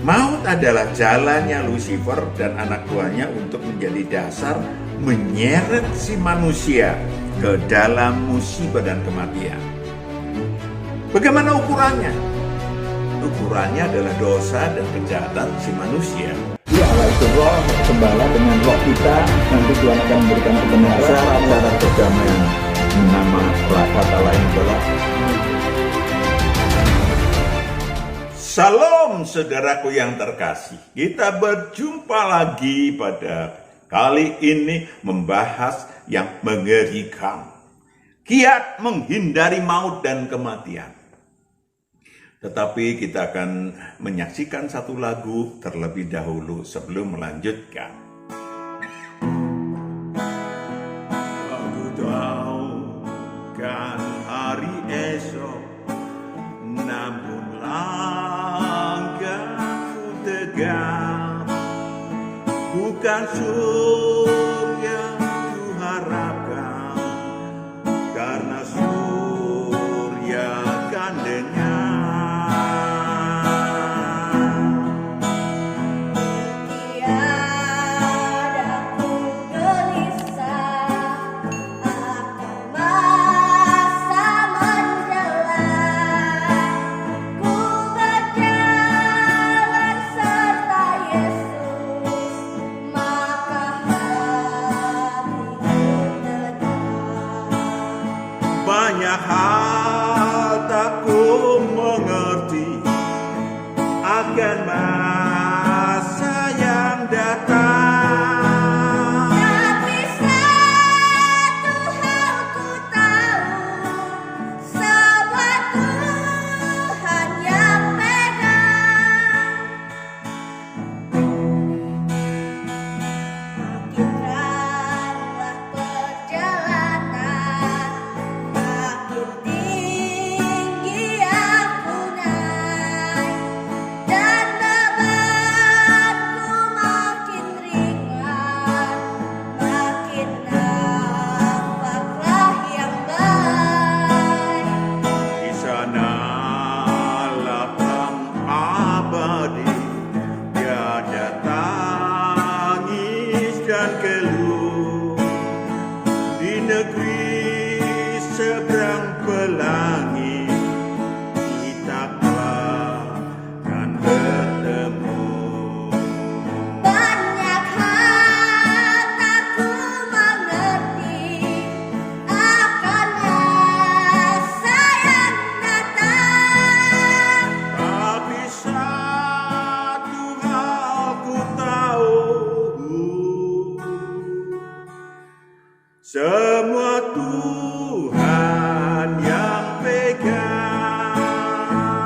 Maut adalah jalannya Lucifer dan anak buahnya untuk menjadi dasar menyeret si manusia ke dalam musibah dan kematian. Bagaimana ukurannya? Ukurannya adalah dosa dan kejahatan si manusia. Ya Allah itu roh gembala dengan roh kita, nanti Tuhan akan memberikan kebenaran. Syarat-syarat perdamaian. Nama kata lain adalah Salam saudaraku yang terkasih. Kita berjumpa lagi pada kali ini membahas yang mengerikan. Kiat menghindari maut dan kematian. Tetapi kita akan menyaksikan satu lagu terlebih dahulu sebelum melanjutkan. Aku tahu kan hari esok, namun langkahku tegak, bukan surga ku harapkan, karena surya kan dengar. Banyak hal tak ku mengerti akan masa yang datang. Tapi satu hal ku tahu, semua Tuhan yang pegang. Makin rarlah perjalanan, makin tinggi aku naik, dan bebanku makin ringan, makin nampaklah yang baik. Di sana lapang abadi, tiada tangis dan keluh. Di negeri seberang pelangi, kita akan bertemu. Banyak hal tak ku mengerti akan masa yang datang. Tapi satu hal ku tahu, semua Tuhan yang pegang.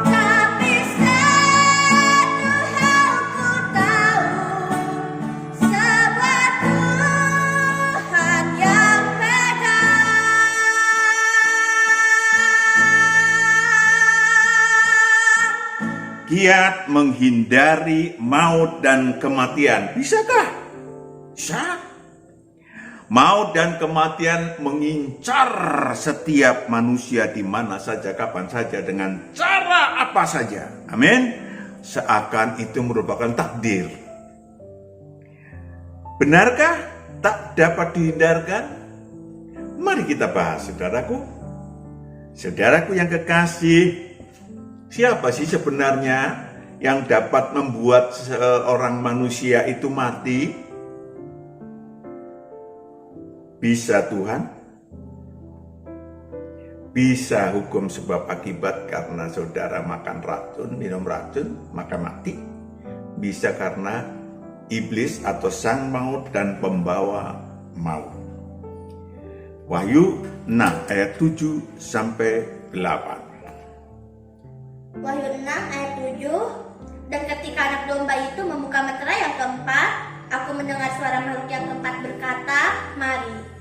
Tapi satu hal ku tahu, semua Tuhan yang pegang. Kiat menghindari maut dan kematian. Bisakah? Bisa. Maut dan kematian mengincar setiap manusia di mana saja, kapan saja, dengan cara apa saja. Amin. Seakan itu merupakan takdir. Benarkah tak dapat dihindarkan? Mari kita bahas, saudaraku. Saudaraku yang kekasih, siapa sih sebenarnya yang dapat membuat seorang manusia itu mati? Bisa Tuhan, bisa hukum sebab akibat karena saudara makan racun, minum racun, maka mati. Bisa karena iblis atau sang maut dan pembawa maut. Wahyu 6 ayat 7 sampai 8. Wahyu 6 ayat 7. Dan ketika anak domba itu membuka meterai yang keempat, aku mendengar suara makhluk yang keempat berkata, "Mari."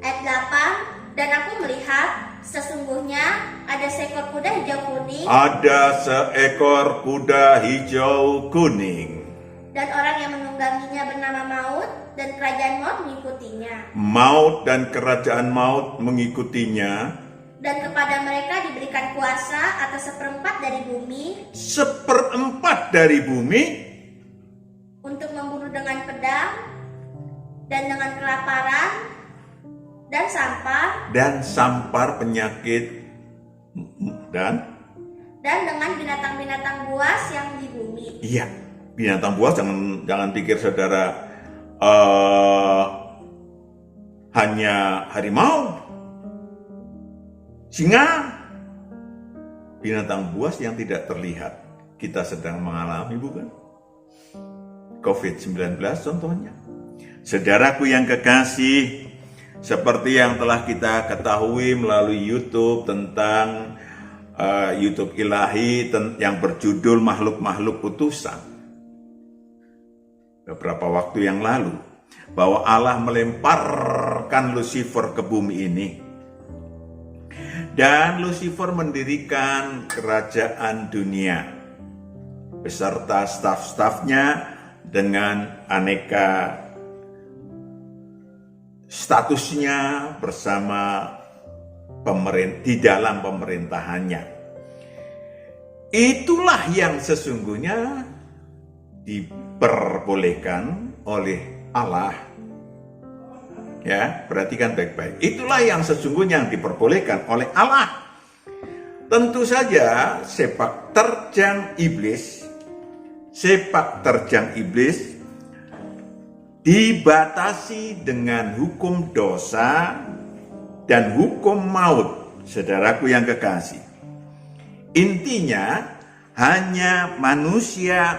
Ayat 8. Dan aku melihat sesungguhnya ada seekor kuda hijau kuning. Ada seekor kuda hijau kuning. Dan orang yang menungganginya bernama Maut, dan kerajaan maut mengikutinya. Maut dan kerajaan maut mengikutinya. Dan kepada mereka diberikan kuasa atas 1/4 dari bumi 1/4 dari bumi untuk membunuh dengan pedang dan dengan kelaparan dan sampar penyakit dan dengan binatang-binatang buas yang di bumi. iya, binatang buas jangan pikir saudara hanya harimau, singa, binatang buas yang tidak terlihat. Kita sedang mengalami, bukan? COVID-19 contohnya. Saudaraku yang kekasih, seperti yang telah kita ketahui melalui YouTube tentang YouTube Ilahi yang berjudul Makhluk-Makhluk Utusan beberapa waktu yang lalu, bahwa Allah melemparkan Lucifer ke bumi ini. Dan Lucifer mendirikan kerajaan dunia beserta staf-stafnya dengan aneka statusnya bersama di dalam pemerintahannya. Itulah yang sesungguhnya diperbolehkan oleh Allah. Ya, perhatikan baik-baik. Itulah yang sesungguhnya yang diperbolehkan oleh Allah. Tentu saja sepak terjang iblis dibatasi dengan hukum dosa dan hukum maut, saudaraku yang kekasih. Intinya hanya manusia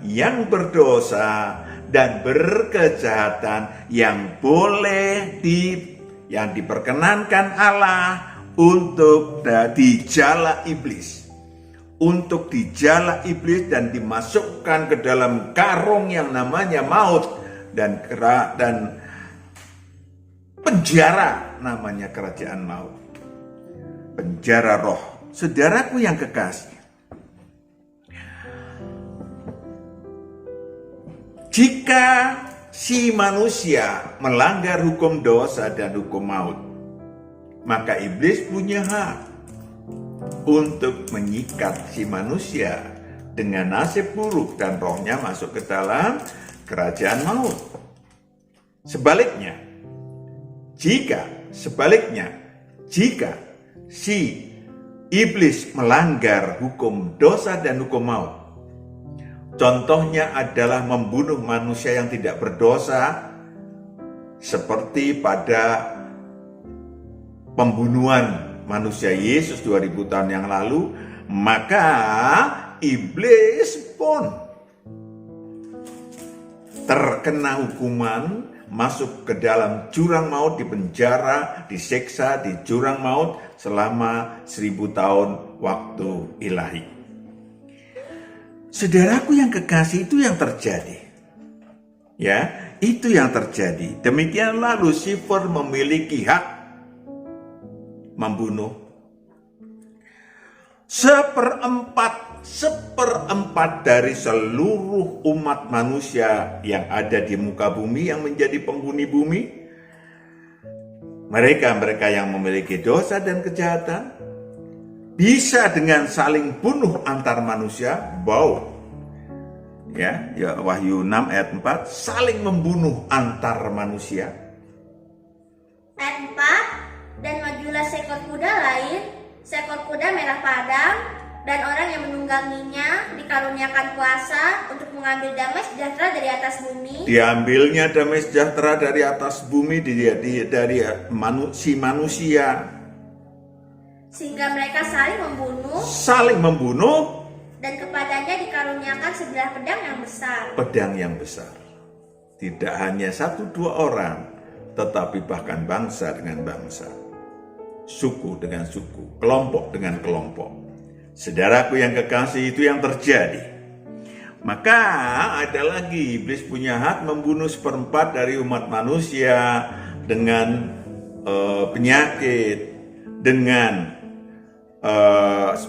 yang berdosa dan berkejahatan yang diperkenankan Allah untuk dijala iblis. Untuk dijala iblis dan dimasukkan ke dalam karung yang namanya maut dan penjara namanya kerajaan maut. Penjara roh. Saudaraku yang kekasih, jika si manusia melanggar hukum dosa dan hukum maut, maka iblis punya hak untuk menyikat si manusia dengan nasib buruk dan rohnya masuk ke dalam kerajaan maut. Sebaliknya, jika si iblis melanggar hukum dosa dan hukum maut, contohnya adalah membunuh manusia yang tidak berdosa, seperti pada pembunuhan manusia Yesus 2000 tahun yang lalu, maka iblis pun terkena hukuman, masuk ke dalam jurang maut, dipenjara, diseksa di jurang maut selama 1000 tahun waktu ilahi. Saudaraku yang kekasih, itu yang terjadi. Ya, itu yang terjadi. Demikianlah Lucifer memiliki hak membunuh. Seperempat dari seluruh umat manusia yang ada di muka bumi yang menjadi penghuni bumi, mereka yang memiliki dosa dan kejahatan, bisa dengan saling bunuh antar manusia, ya Wahyu 6 ayat 4, saling membunuh antar manusia. Ayat 4, dan majulah seekor kuda lain, seekor kuda merah padam, dan orang yang menungganginya dikaruniakan kuasa untuk mengambil damai sejahtera dari atas bumi. Diambilnya damai sejahtera dari atas bumi dari si manusia. Sehingga mereka saling membunuh, dan kepadanya dikaruniakan sebilah pedang yang besar. Pedang yang besar. Tidak hanya 1-2 orang, tetapi bahkan bangsa dengan bangsa, suku dengan suku, kelompok dengan kelompok. Saudaraku yang kekasih, itu yang terjadi. Maka ada lagi, iblis punya hak membunuh 1/4 dari umat manusia dengan penyakit, dengan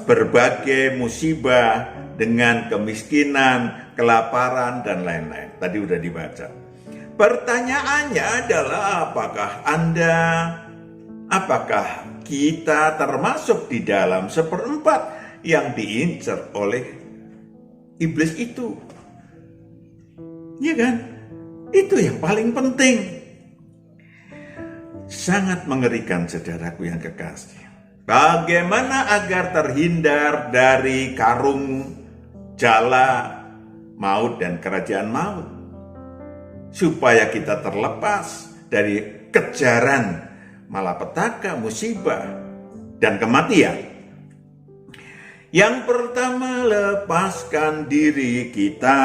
berbagai musibah, dengan kemiskinan, kelaparan, dan lain-lain. Tadi udah dibaca. Pertanyaannya adalah apakah kita termasuk di dalam seperempat yang diincar oleh iblis itu. Iya kan? Itu yang paling penting. Sangat mengerikan, saudaraku yang kekasih. Bagaimana agar terhindar dari karung jala maut dan kerajaan maut? Supaya kita terlepas dari kejaran malapetaka, musibah, dan kematian. Yang pertama, lepaskan diri kita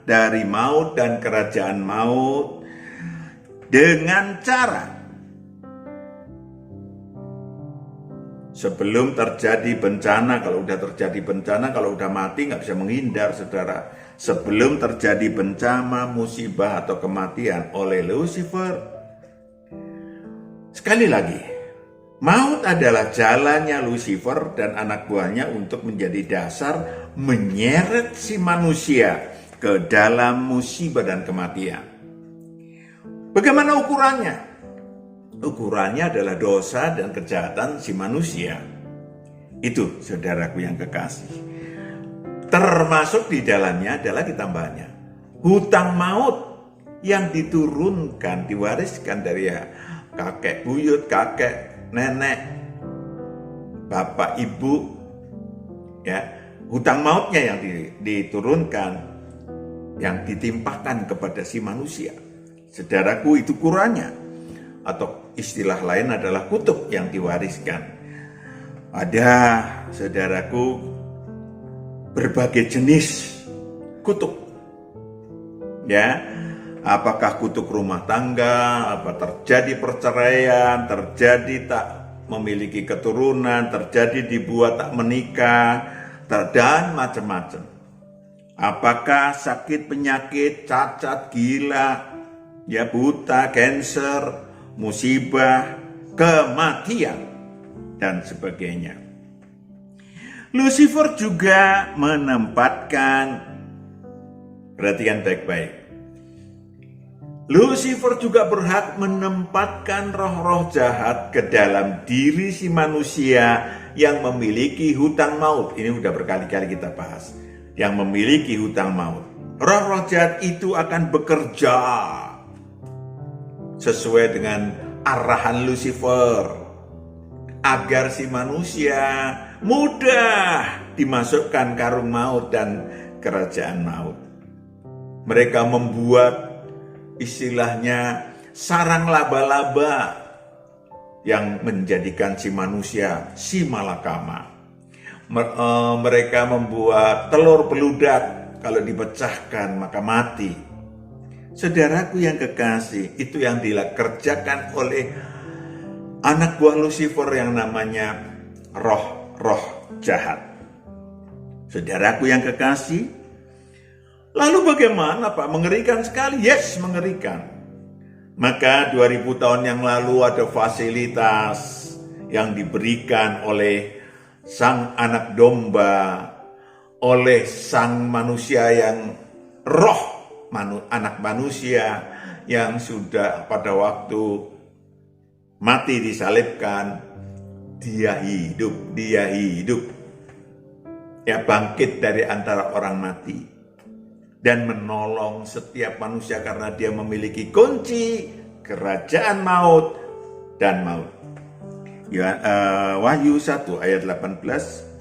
dari maut dan kerajaan maut dengan cara sebelum terjadi bencana. Kalau udah terjadi bencana, kalau udah mati nggak bisa menghindar, saudara. Sebelum terjadi bencana, musibah, atau kematian oleh Lucifer. Sekali lagi, maut adalah jalannya Lucifer dan anak buahnya untuk menjadi dasar menyeret si manusia ke dalam musibah dan kematian. Bagaimana ukurannya? Ukurannya adalah dosa dan kejahatan si manusia. Itu, saudaraku yang kekasih. Termasuk di dalamnya adalah ditambahannya hutang maut yang diturunkan, diwariskan dari kakek buyut, kakek nenek, bapak ibu, ya, hutang mautnya yang diturunkan, yang ditimpakan kepada si manusia. Saudaraku, itu ukurannya, atau istilah lain adalah kutuk yang diwariskan. Ada, saudaraku, berbagai jenis kutuk, ya. Apakah kutuk rumah tangga, apa terjadi perceraian, terjadi tak memiliki keturunan, terjadi dibuat tak menikah, dan macam-macam. Apakah sakit penyakit, cacat, gila, ya, buta, cancer, musibah, kematian, dan sebagainya. Lucifer juga menempatkan, perhatikan baik-baik, Lucifer juga berhak menempatkan roh-roh jahat ke dalam diri si manusia yang memiliki hutang maut. Ini sudah berkali-kali kita bahas. Yang memiliki hutang maut. Roh-roh jahat itu akan bekerja sesuai dengan arahan Lucifer agar si manusia mudah dimasukkan karung maut dan kerajaan maut. Mereka membuat istilahnya sarang laba-laba yang menjadikan si manusia si malakama. Mereka membuat telur beludak, kalau dipecahkan maka mati. Saudaraku yang kekasih, itu yang dikerjakan oleh anak buah Lucifer yang namanya roh-roh jahat. Saudaraku yang kekasih, lalu bagaimana, Pak? Mengerikan sekali. Yes, mengerikan. Maka 2000 tahun yang lalu ada fasilitas yang diberikan oleh sang anak domba, oleh sang manusia yang anak manusia yang sudah pada waktu mati disalibkan, dia hidup. Ya, bangkit dari antara orang mati dan menolong setiap manusia karena dia memiliki kunci kerajaan maut dan maut. Ya, Wahyu 1 ayat 17-18.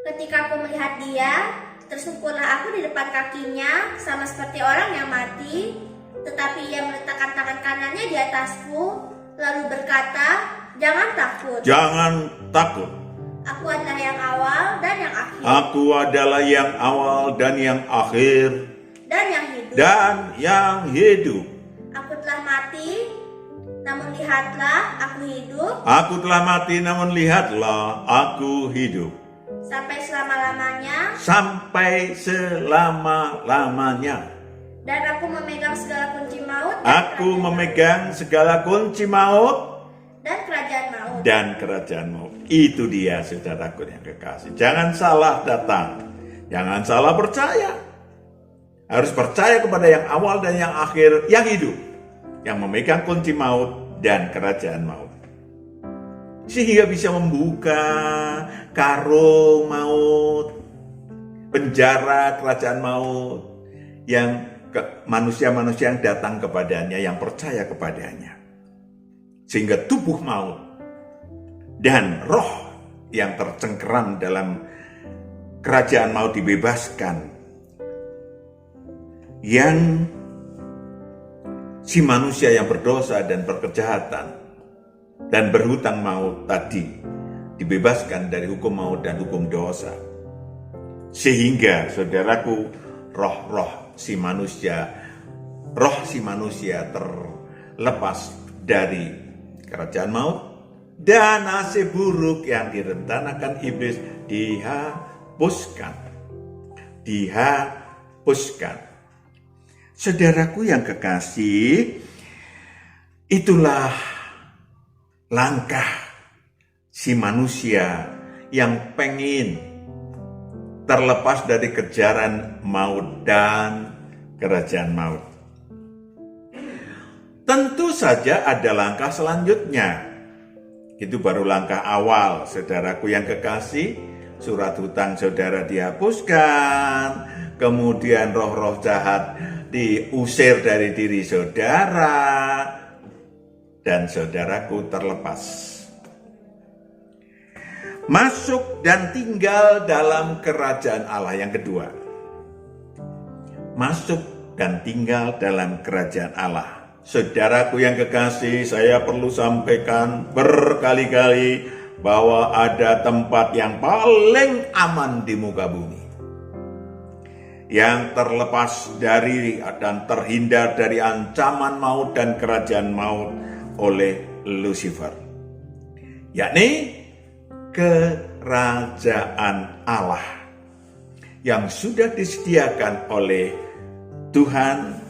Ketika aku melihat dia, tersungkurlah aku di depan kakinya sama seperti orang yang mati, tetapi ia meletakkan tangan kanannya di atasku, lalu berkata, "Jangan takut. Jangan takut. Aku adalah yang awal dan yang akhir. Aku adalah yang awal dan yang akhir Dan yang hidup. dan yang hidup. Aku telah mati, namun lihatlah aku hidup Aku telah mati, namun lihatlah aku hidup sampai selama-lamanya, sampai selama-lamanya. dan aku memegang segala kunci maut dan Aku kerajaan memegang segala kunci maut dan kerajaan maut." dan kerajaan maut. Itu dia, saudaraku yang kekasih. Jangan salah datang. Jangan salah percaya. Harus percaya kepada yang awal dan yang akhir, yang hidup, yang memegang kunci maut dan kerajaan maut. Sehingga bisa membuka karung maut, penjara kerajaan maut, yang manusia-manusia yang datang kepadanya, yang percaya kepadanya. Sehingga tubuh maut dan roh yang tercengkeram dalam kerajaan maut dibebaskan. Yang si manusia yang berdosa dan berkejahatan dan berhutang maut tadi dibebaskan dari hukum maut dan hukum dosa. Sehingga saudaraku, roh si manusia terlepas dari kerajaan maut, dan nasib buruk yang direncanakan iblis dihapuskan. Saudaraku yang kekasih, itulah langkah si manusia yang pengen terlepas dari kejaran maut dan kerajaan maut. Tentu saja ada langkah selanjutnya. Itu baru langkah awal, saudaraku yang kekasih. Surat hutang saudara dihapuskan, kemudian roh-roh jahat diusir dari diri saudara, dan saudaraku terlepas. Masuk dan tinggal dalam kerajaan Allah yang kedua. Masuk dan tinggal dalam kerajaan Allah. Saudaraku yang kekasih, saya perlu sampaikan berkali-kali bahwa ada tempat yang paling aman di muka bumi, yang terlepas dari dan terhindar dari ancaman maut dan kerajaan maut oleh Lucifer, yakni kerajaan Allah yang sudah disediakan oleh Tuhan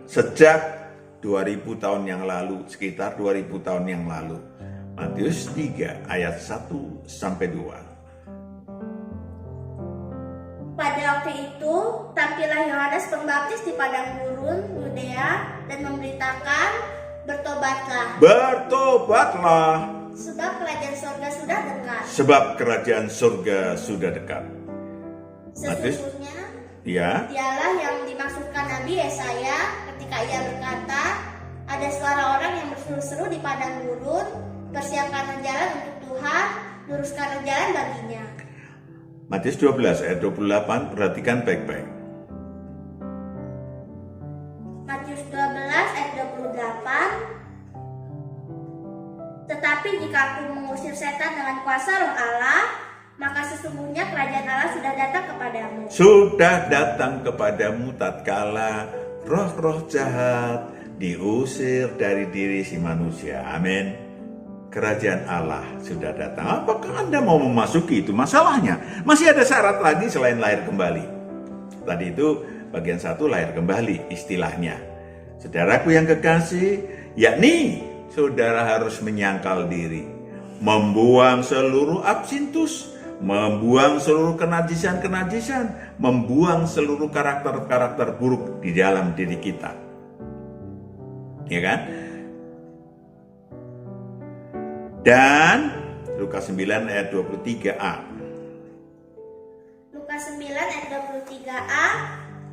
sejak 2000 tahun yang lalu, sekitar 2000 tahun yang lalu. Matius 3 ayat 1-2. Pada waktu itu, tampillah Yohanes Pembaptis di padang gurun Yudea dan memberitakan, bertobatlah. Sebab kerajaan surga sudah dekat. Sesungguhnya, dialah yang dimaksudkan Nabi Yesaya ketika ia berkata, ada suara orang yang berseru-seru di padang gurun, persiapkan jalan untuk Tuhan, luruskan jalan baginya. Matius 12 ayat 28, perhatikan baik-baik. Matius 12 ayat 28. Tetapi jika aku mengusir setan dengan kuasa roh Allah, maka sesungguhnya kerajaan Allah sudah datang kepadamu. Sudah datang kepadamu tatkala roh-roh jahat diusir dari diri si manusia. Amin. Kerajaan Allah sudah datang. Apakah Anda mau memasuki itu? Masalahnya masih ada syarat lagi selain lahir kembali. Tadi itu bagian 1 lahir kembali istilahnya. Saudaraku yang kekasih, yakni saudara harus menyangkal diri, membuang seluruh absintus, membuang seluruh kenajisan, membuang seluruh karakter-karakter buruk di dalam diri kita. Ya kan? Dan Lukas 9 ayat 23a. Lukas 9 ayat 23a,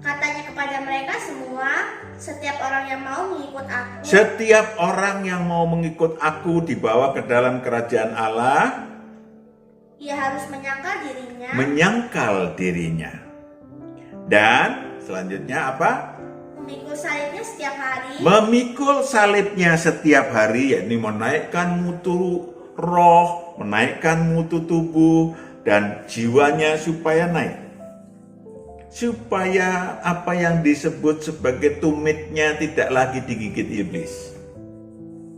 katanya kepada mereka semua, setiap orang yang mau mengikut aku dibawa ke dalam kerajaan Allah, ia harus menyangkal dirinya. Dan selanjutnya apa? Memikul salibnya setiap hari, yakni menaikkan mutu roh, menaikkan mutu tubuh dan jiwanya supaya naik. Supaya apa yang disebut sebagai tumitnya tidak lagi digigit iblis.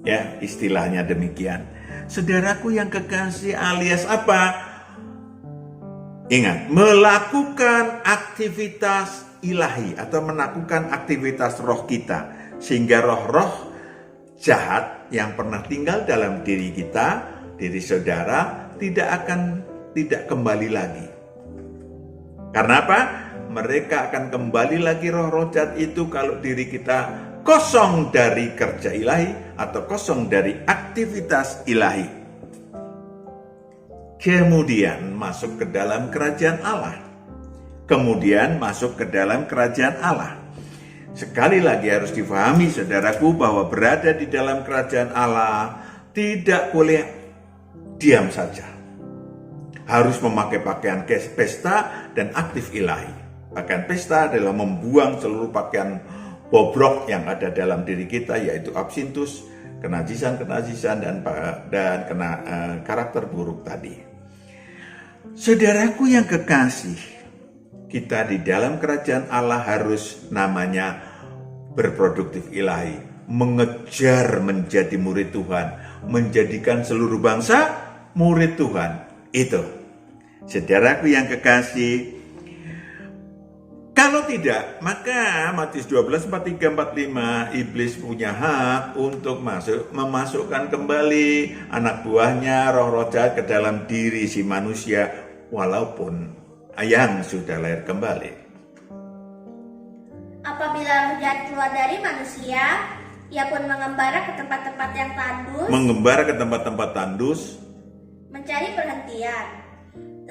Ya, istilahnya demikian. Saudaraku yang kekasih, alias apa? Ingat, melakukan aktivitas ilahi atau melakukan aktivitas roh kita, sehingga roh-roh jahat yang pernah tinggal dalam diri kita, diri saudara, tidak kembali lagi. Karena apa? Mereka akan kembali lagi roh-roh jahat itu kalau diri kita kosong dari kerja ilahi atau kosong dari aktivitas ilahi. Kemudian masuk ke dalam kerajaan Allah. Kemudian masuk ke dalam kerajaan Allah. Sekali lagi harus difahami saudaraku bahwa berada di dalam kerajaan Allah tidak boleh diam saja. Harus memakai pakaian pesta dan aktif ilahi. Pakaian pesta adalah membuang seluruh pakaian bobrok yang ada dalam diri kita, yaitu absintus, kenajisan dan karakter buruk tadi. Saudaraku yang kekasih, kita di dalam kerajaan Allah harus namanya berproduktif ilahi, mengejar menjadi murid Tuhan, menjadikan seluruh bangsa murid Tuhan. Itu, saudaraku yang kekasih. Kalau tidak, maka Matius 12, 43, 45, iblis punya hak untuk memasukkan kembali anak buahnya, roh-roh jahat ke dalam diri si manusia, walaupun yang sudah lahir kembali. Apabila roh jahat keluar dari manusia, ia pun mengembara ke tempat-tempat yang tandus, mencari perhentian,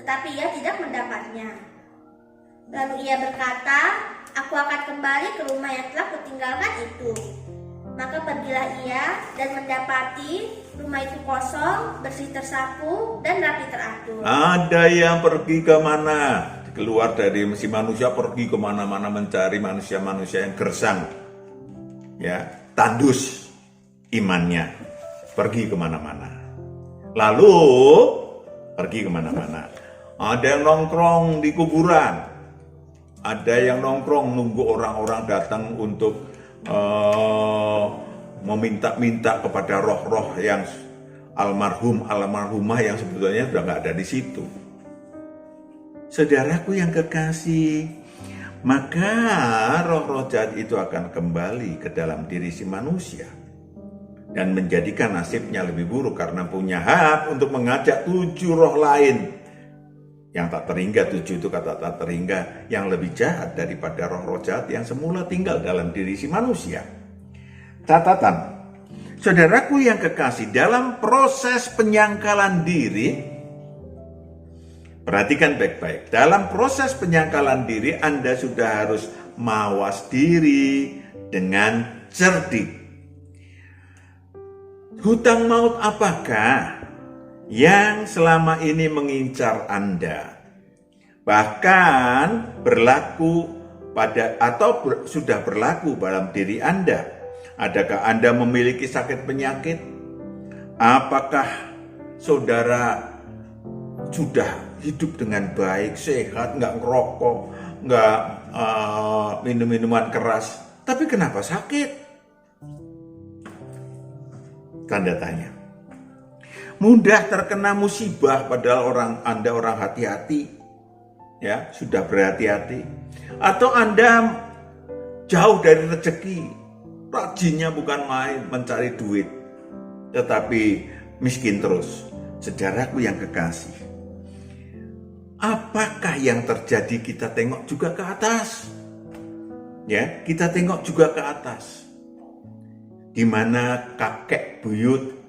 tetapi ia tidak mendapatnya. Lalu ia berkata, aku akan kembali ke rumah yang telah kutinggalkan itu. Maka pergilah ia dan mendapati rumah itu kosong, bersih tersapu, dan rapi teratur. Ada yang pergi ke mana? Keluar dari si manusia, pergi kemana-mana mencari manusia-manusia yang gersang, ya, tandus imannya, pergi kemana-mana. Lalu pergi kemana-mana. Ada yang nongkrong di kuburan. Ada yang nongkrong nunggu orang-orang datang untuk meminta-minta kepada roh-roh yang almarhumah yang sebetulnya sudah nggak ada di situ. Saudaraku yang kekasih, maka roh-roh jahat itu akan kembali ke dalam diri si manusia dan menjadikan nasibnya lebih buruk karena punya hak untuk mengajak 7 roh lain. Yang tak terhingga, 7 itu kata tak terhingga, yang lebih jahat daripada roh-roh jahat yang semula tinggal dalam diri si manusia. Catatan, saudaraku yang kekasih, dalam proses penyangkalan diri, perhatikan baik-baik, dalam proses penyangkalan diri Anda sudah harus mawas diri dengan cerdik. Hutang maut apakah yang selama ini mengincar Anda, bahkan berlaku sudah berlaku dalam diri Anda? Adakah Anda memiliki sakit penyakit? Apakah saudara sudah hidup dengan baik, sehat, nggak ngerokok, nggak minum minuman keras, tapi kenapa sakit? Tanda tanya. Mudah terkena musibah padahal Anda orang hati-hati, ya, sudah berhati-hati. Atau Anda jauh dari rezeki, rajinnya bukan main mencari duit, tetapi miskin terus. Saudaraku yang kekasih, apakah yang terjadi? Kita tengok juga ke atas, ya, kita tengok juga ke atas, di mana kakek buyut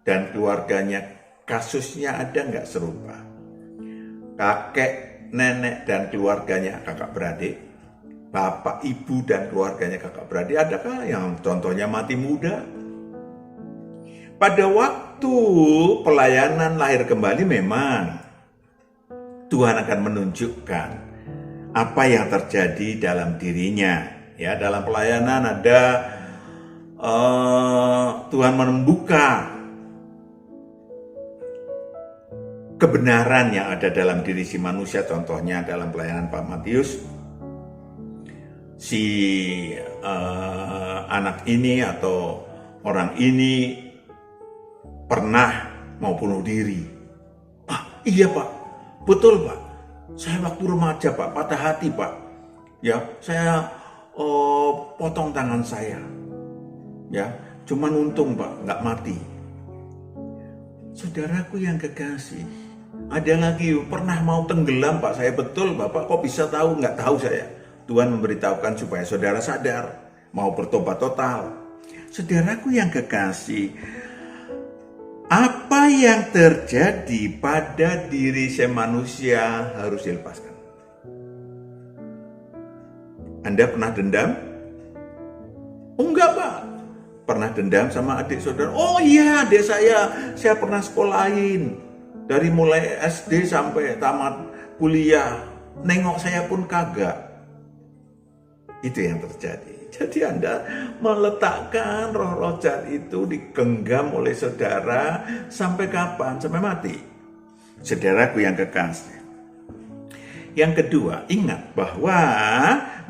dan keluarganya kasusnya ada nggak serupa? Kakek, nenek dan keluarganya kakak beradik, bapak, ibu dan keluarganya kakak beradik, adakah yang contohnya mati muda? Pada waktu pelayanan lahir kembali memang Tuhan akan menunjukkan apa yang terjadi dalam dirinya. Ya, dalam pelayanan ada Tuhan membuka kebenaran yang ada dalam diri si manusia. Contohnya dalam pelayanan Pak Matius, si anak ini atau orang ini pernah mau bunuh diri. Iya Pak, betul Pak, saya waktu remaja Pak, patah hati Pak, ya, saya potong tangan saya, ya, cuman untung Pak nggak mati. Saudaraku yang kekasih, ada lagi pernah mau tenggelam Pak, saya betul Bapak kok bisa tahu? Nggak tahu saya. Tuhan memberitahukan supaya saudara sadar. mau bertobat total. Saudaraku yang kekasih, apa yang terjadi pada diri manusia harus dilepaskan. Anda pernah dendam? Oh enggak, Pak. Pernah dendam sama adik saudara? Oh iya, adik saya pernah sekolahin. Dari mulai SD sampai tamat kuliah. Nengok saya pun kagak. Itu yang terjadi. Jadi Anda meletakkan roh-roh jahat itu digenggam oleh saudara sampai kapan? Sampai mati. Saudaraku yang kekasih. Yang kedua, ingat bahwa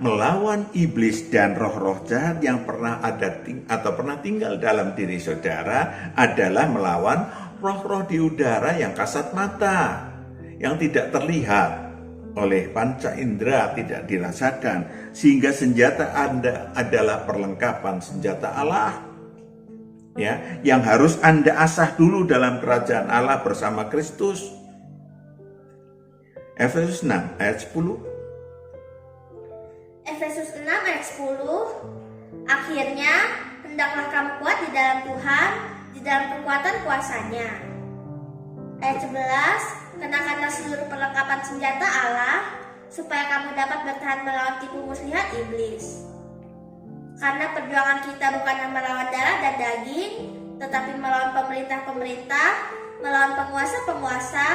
melawan iblis dan roh-roh jahat yang pernah ada atau pernah tinggal dalam diri saudara adalah melawan roh-roh di udara yang kasat mata, yang tidak terlihat oleh panca indera, tidak dirasakan, sehingga senjata Anda adalah perlengkapan senjata Allah, ya, yang harus Anda asah dulu dalam kerajaan Allah bersama Kristus. Efesus 6 ayat 10. Efesus 6 ayat 10. Akhirnya, hendaklah kamu kuat di dalam Tuhan, di dalam kekuatan kuasanya. Ayat 11. Kenakanlah seluruh perlengkapan senjata Allah, supaya kamu dapat bertahan melawan tipu muslihat iblis. Karena perjuangan kita bukan melawan darah dan daging, tetapi melawan pemerintah-pemerintah, melawan penguasa-penguasa,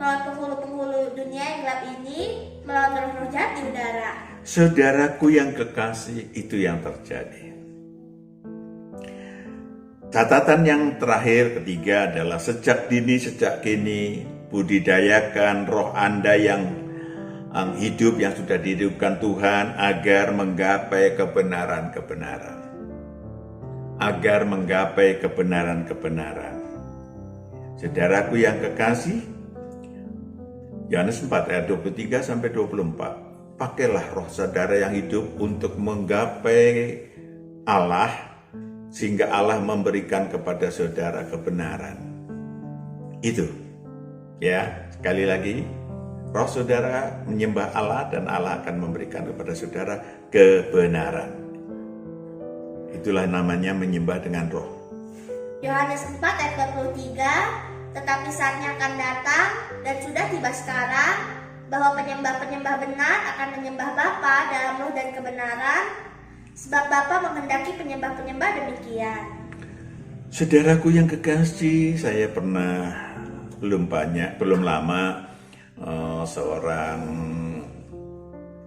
melawan penghulu-penghulu dunia yang gelap ini, melawan roh-roh jahat di udara. Saudaraku yang kekasih, itu yang terjadi. Catatan yang terakhir ketiga adalah sejak dini, sejak kini, budidayakan roh Anda yang hidup, yang sudah dihidupkan Tuhan, agar menggapai kebenaran-kebenaran. Agar menggapai kebenaran-kebenaran. Saudaraku yang kekasih, Yohanes 4 ayat 23 sampai 24. Pakailah roh saudara yang hidup untuk menggapai Allah, sehingga Allah memberikan kepada saudara kebenaran. Itu. Ya, sekali lagi, roh saudara menyembah Allah dan Allah akan memberikan kepada saudara kebenaran. Itulah namanya menyembah dengan roh. Yohanes 4 ayat 23. Tetapi saatnya akan datang dan sudah tiba sekarang bahwa penyembah-penyembah benar akan menyembah Bapa dalam roh dan kebenaran, sebab Bapa menghendaki penyembah-penyembah demikian. Saudaraku yang kekasih, saya pernah belum lama seorang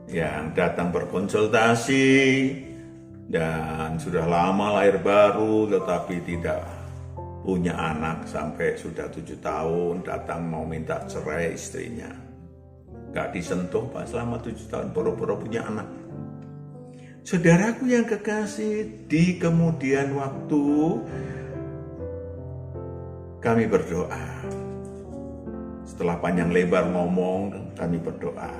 yang datang berkonsultasi dan sudah lama lahir baru tetapi tidak punya anak, sampai sudah 7 tahun datang mau minta cerai istrinya. Gak disentuh Pak selama 7 tahun, boro-boro punya anak. Saudaraku yang kekasih, di kemudian waktu kami berdoa. Setelah panjang lebar ngomong, kami berdoa.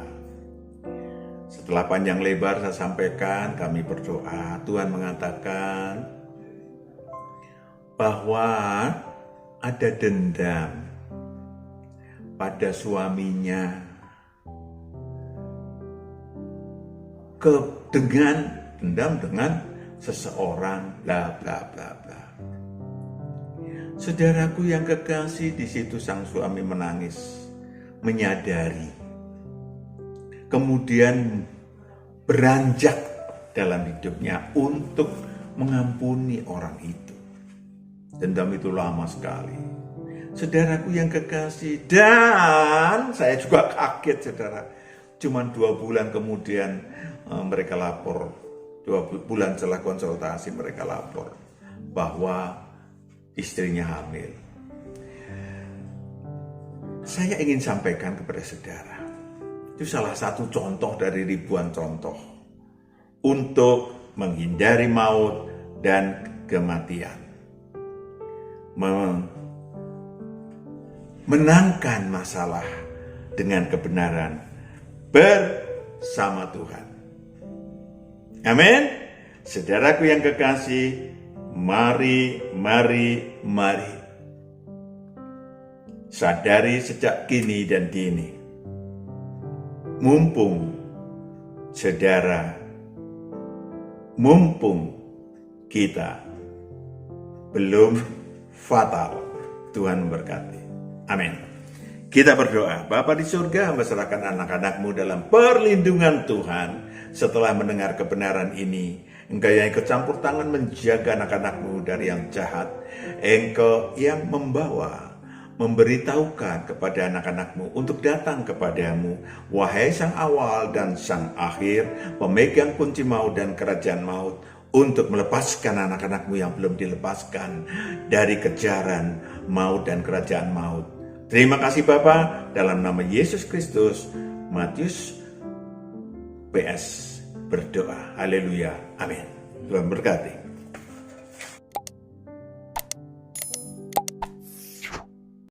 Setelah panjang lebar saya sampaikan, kami berdoa. Tuhan mengatakan bahwa ada dendam pada suaminya dengan seseorang, bla bla bla bla. Saudaraku yang kekasih, di situ sang suami menangis, menyadari, kemudian beranjak dalam hidupnya untuk mengampuni orang itu. Dendam itu lama sekali. Saudaraku yang kekasih, dan saya juga kaget saudara. Cuman 2 bulan kemudian mereka lapor, 2 bulan setelah konsultasi mereka lapor bahwa istrinya hamil. Saya ingin sampaikan kepada saudara, itu salah satu contoh dari ribuan contoh untuk menghindari maut dan kematian. Menangkan masalah dengan kebenaran bersama Tuhan. Amin. Saudaraku yang kekasih, mari sadari sejak kini dan dini, mumpung saudara mumpung kita belum fatal. Tuhan memberkati. Amin. Kita berdoa. Bapa di surga, hamba serahkan anak-anak-Mu dalam perlindungan Tuhan. Setelah mendengar kebenaran ini, Engkau yang ikut campur tangan menjaga anak-anak-Mu dari yang jahat. Engkau yang memberitahukan kepada anak-anak-Mu untuk datang kepadamu. Wahai Sang Awal dan Sang Akhir, pemegang kunci maut dan kerajaan maut, untuk melepaskan anak-anak-Mu yang belum dilepaskan dari kejaran maut dan kerajaan maut. Terima kasih Bapa, dalam nama Yesus Kristus. Matius PS berdoa. Haleluya. Amin. Tuhan berkati.